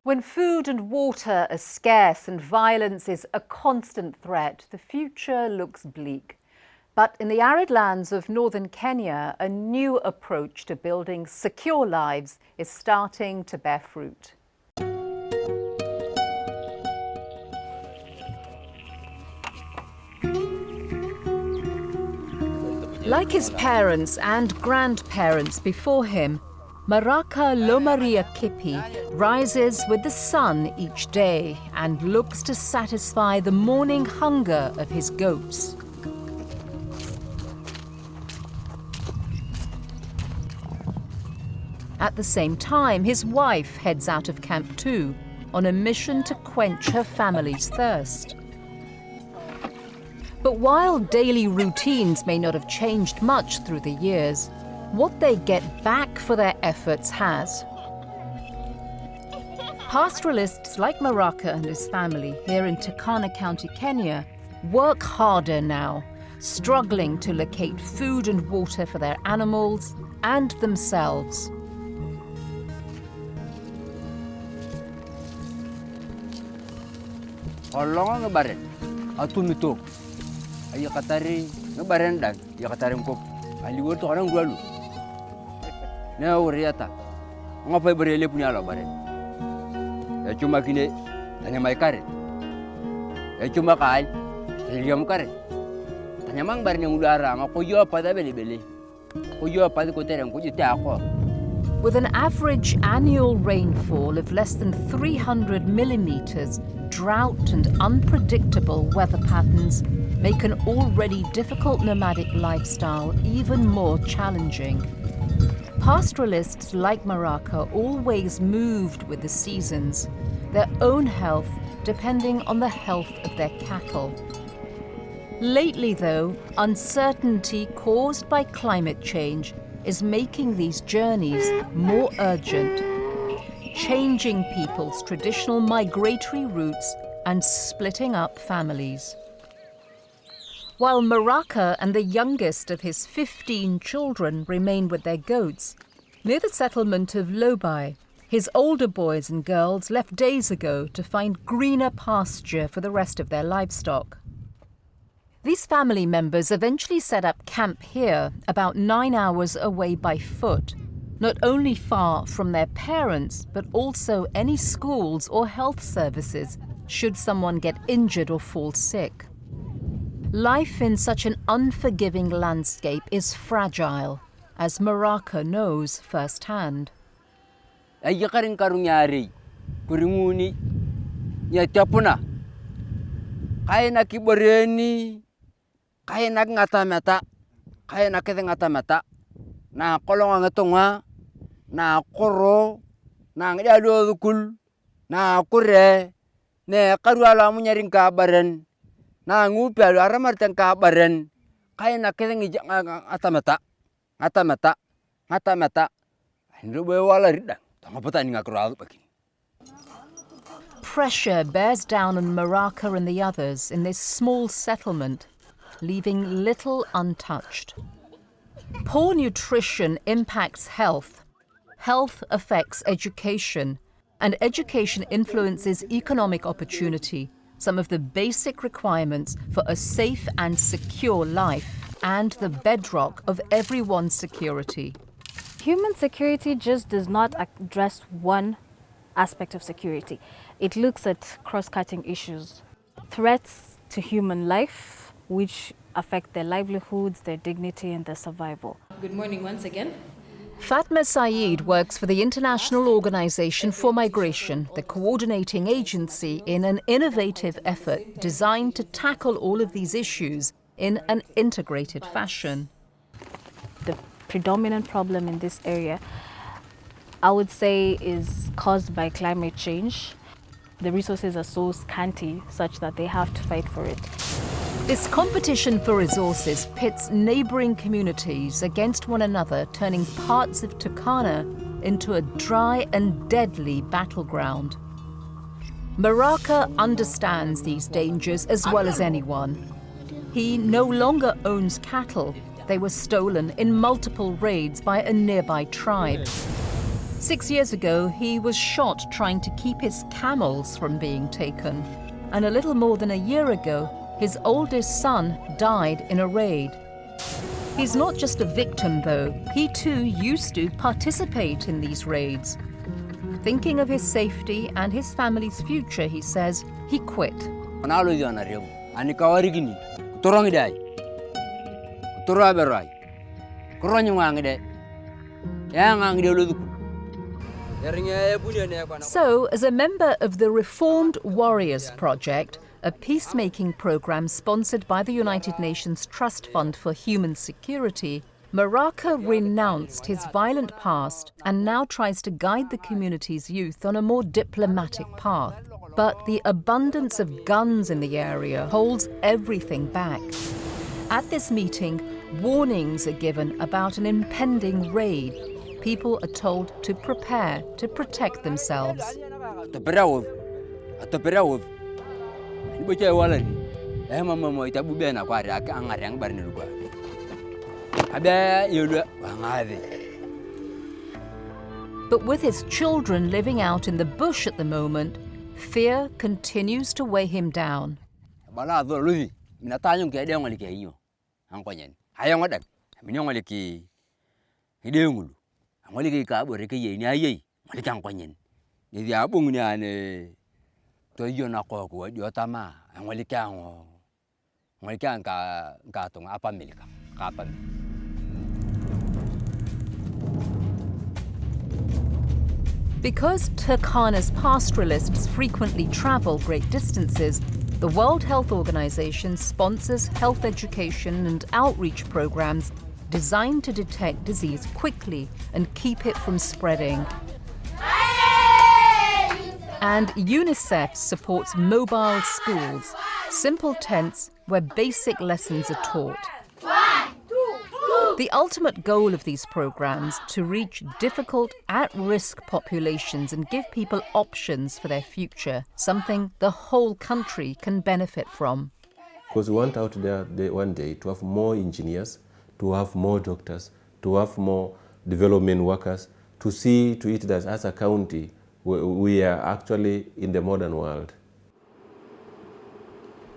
When food and water are scarce and violence is a constant threat, the future looks bleak. But in the arid lands of northern Kenya, a new approach to building secure lives is starting to bear fruit. Like his parents and grandparents before him, Maraka Lomaria Kipi rises with the sun each day and looks to satisfy the morning hunger of his goats. At the same time, his wife heads out of camp too, on a mission to quench her family's thirst. But while daily routines may not have changed much through the years, what they get back for their efforts has. Pastoralists like Maraka and his family here in Turkana County, Kenya, work harder now, struggling to locate food and water for their animals and themselves. Olong ngebaren, atumito, ayo katari ngebaren dan, ya katari mkop, aliwur tu orang dulu. Na uriata, ngapai berele punya ala baren. Ya cuma kini, tanya mai kare. Ya cuma kai, tanya kare. Tanya mang baren yang udara, ngakoyo apa dah beli, koyo apa tu koterang, koyo tiako. With an average annual rainfall of less than 300 millimeters, drought and unpredictable weather patterns make an already difficult nomadic lifestyle even more challenging. Pastoralists like Maraka always moved with the seasons, their own health depending on the health of their cattle. Lately, though, uncertainty caused by climate change is making these journeys more urgent, changing people's traditional migratory routes and splitting up families. While Maraka and the youngest of his 15 children remain with their goats, near the settlement of Lobai, his older boys and girls left days ago to find greener pasture for the rest of their livestock. These family members eventually set up camp here, about 9 hours away by foot, not only far from their parents, but also any schools or health services should someone get injured or fall sick. Life in such an unforgiving landscape is fragile, as Maraka knows firsthand. Aja karing karunyari, kurimuni, ya tiapuna. Kaya nakiboreni, kaya ngata-mata, kaya ngata-mata. Na kolong ngatonga, na koro, na ngado dukul, na kure, ne karuala munyaring kabaran. Na ngupi alu aramar tengka baren, kaya nak kelengi ngata-mata. Hindu bewala ridang, tangga petani ngakuralu begini. Pressure bears down on Maraka and the others in this small settlement, leaving little untouched. Poor nutrition impacts health. Health affects education, and education influences economic opportunity, some of the basic requirements for a safe and secure life, and the bedrock of everyone's security. Human security just does not address one aspect of security. It looks at cross-cutting issues, threats to human life, which affect their livelihoods, their dignity, and their survival. Good morning once again. Fatma Saeed works for the International Organization for Migration, the coordinating agency in an innovative effort designed to tackle all of these issues in an integrated fashion. The predominant problem in this area, I would say, is caused by climate change. The resources are so scanty such that they have to fight for it. This competition for resources pits neighboring communities against one another, turning parts of Turkana into a dry and deadly battleground. Maraka understands these dangers as well as anyone. He no longer owns cattle. They were stolen in multiple raids by a nearby tribe. 6 years ago, he was shot trying to keep his camels from being taken. And a little more than a year ago, his oldest son died in a raid. He's not just a victim, though. He too used to participate in these raids. Thinking of his safety and his family's future, he says, he quit. So, as a member of the Reformed Warriors Project, a peacemaking program sponsored by the United Nations Trust Fund for Human Security, Maraka renounced his violent past and now tries to guide the community's youth on a more diplomatic path. But the abundance of guns in the area holds everything back. At this meeting, warnings are given about an impending raid. People are told to prepare to protect themselves. But with his children living out in the bush at the moment, fear continues to weigh him down. Because Turkana's pastoralists frequently travel great distances, the World Health Organization sponsors health education and outreach programs designed to detect disease quickly and keep it from spreading. And UNICEF supports mobile schools, simple tents where basic lessons are taught. The ultimate goal of these programs to reach difficult, at-risk populations and give people options for their future, something the whole country can benefit from. Because we want out there one day to have more engineers, to have more doctors, to have more development workers, to see to it that as a county we are actually in the modern world.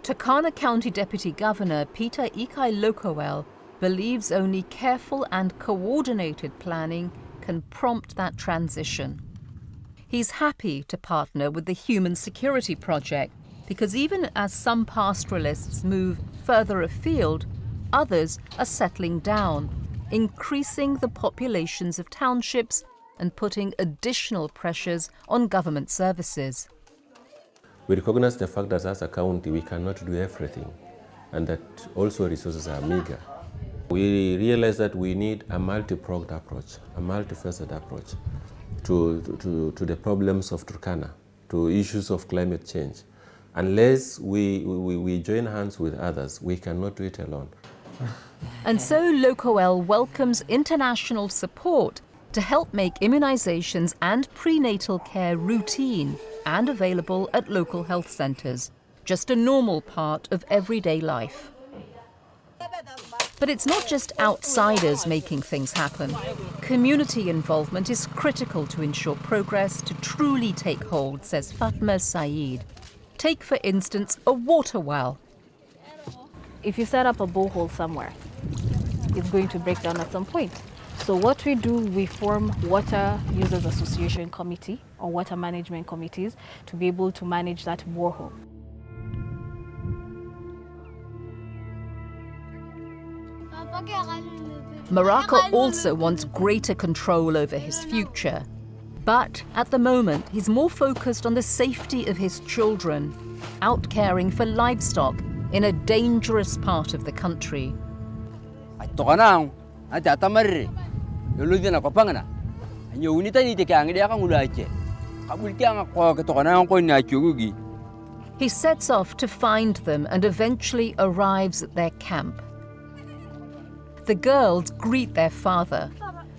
Turkana County Deputy Governor Peter Ikai Lokowel believes only careful and coordinated planning can prompt that transition. He's happy to partner with the Human Security Project because even as some pastoralists move further afield, others are settling down, increasing the populations of townships and putting additional pressures on government services. We recognize the fact that as a county we cannot do everything and that also resources are meager. We realize that we need a multi-pronged approach, a multifaceted approach to the problems of Turkana, to issues of climate change. Unless we join hands with others, we cannot do it alone. And so Lokowel welcomes international support to help make immunizations and prenatal care routine and available at local health centers, just a normal part of everyday life. But it's not just outsiders making things happen. Community involvement is critical to ensure progress to truly take hold, says Fatma Saeed. Take, for instance, a water well. If you set up a borehole somewhere, it's going to break down at some point. So what we do, we form water users association committee or water management committees to be able to manage that borehole. Maraka also wants greater control over his future. But at the moment, he's more focused on the safety of his children, out caring for livestock in a dangerous part of the country. He sets off to find them and eventually arrives at their camp. The girls greet their father,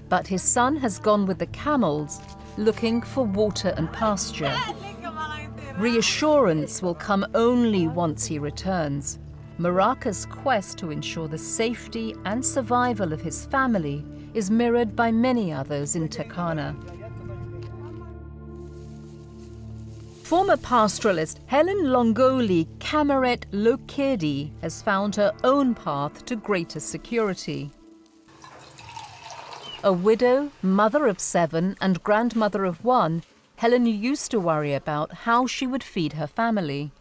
but his son has gone with the camels, looking for water and pasture. Reassurance will come only once he returns. Maraka's quest to ensure the safety and survival of his family is mirrored by many others in Turkana. Former pastoralist Helen Longoli Kameret Lokedi has found her own path to greater security. A widow, mother of 7 and grandmother of 1, Helen used to worry about how she would feed her family.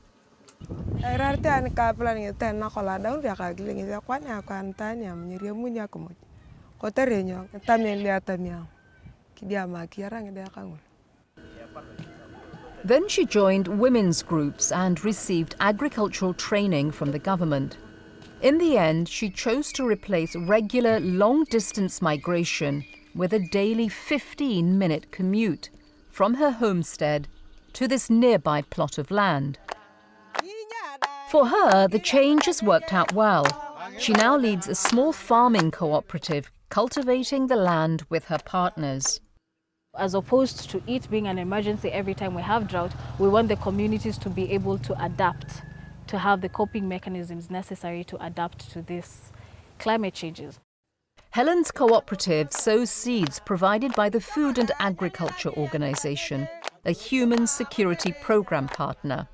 Then she joined women's groups and received agricultural training from the government. In the end, she chose to replace regular long-distance migration with a daily 15-minute commute from her homestead to this nearby plot of land. For her, the change has worked out well. She now leads a small farming cooperative, cultivating the land with her partners. As opposed to it being an emergency every time we have drought, we want the communities to be able to adapt, to have the coping mechanisms necessary to adapt to these climate changes. Helen's cooperative sows seeds provided by the Food and Agriculture Organization, a human security program partner.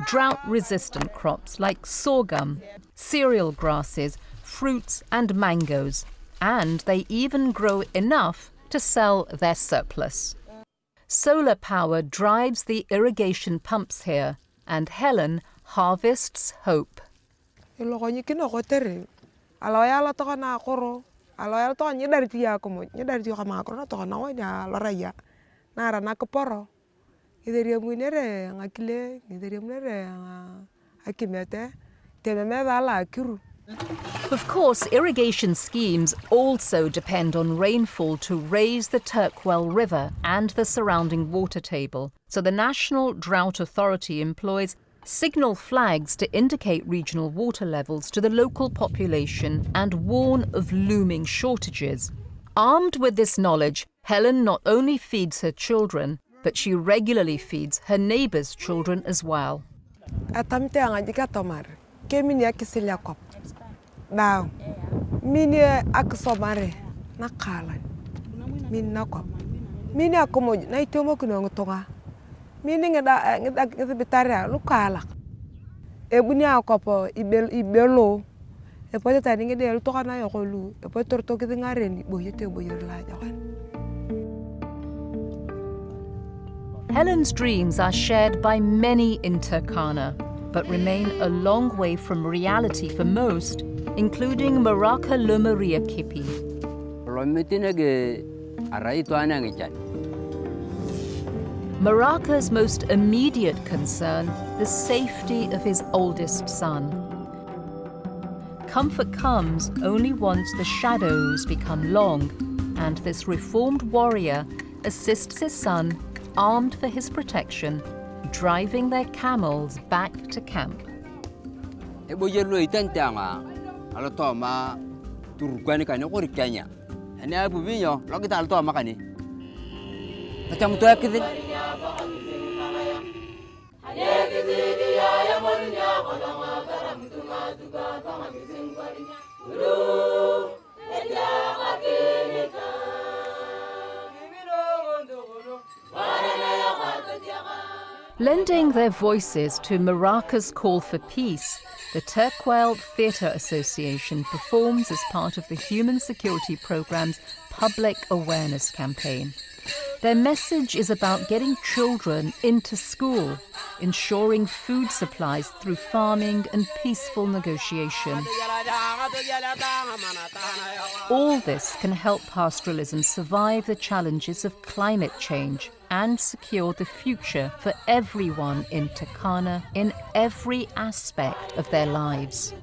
Drought-resistant crops like sorghum, cereal grasses, fruits and mangoes, and they even grow enough to sell their surplus. Solar power drives the irrigation pumps here, and Helen harvests hope. Of course, irrigation schemes also depend on rainfall to raise the Turkwell River and the surrounding water table. So the National Drought Authority employs signal flags to indicate regional water levels to the local population and warn of looming shortages. Armed with this knowledge, Helen not only feeds her children, but she regularly feeds her neighbors' children as well. Now, mini aksomare nakala, min nakop, mini akomo na itomo kuno ngotonga, mini ngeda bitara lukala, ebuni akopo ibelo, epote tani ngede lutoka na yokolu, epote torto kiti ngaren boyete boyerla jawan. Helen's dreams are shared by many in Turkana, but remain a long way from reality for most, including Maraka Lomaria Kipi. Maraka's most immediate concern, the safety of his oldest son. Comfort comes only once the shadows become long, and this reformed warrior assists his son, armed for his protection, driving their camels back to camp. Lending their voices to Maraka's call for peace, the Turkwell Theatre Association performs as part of the Human Security Programme's public awareness campaign. Their message is about getting children into school, ensuring food supplies through farming and peaceful negotiation. All this can help pastoralism survive the challenges of climate change and secure the future for everyone in Turkana in every aspect of their lives.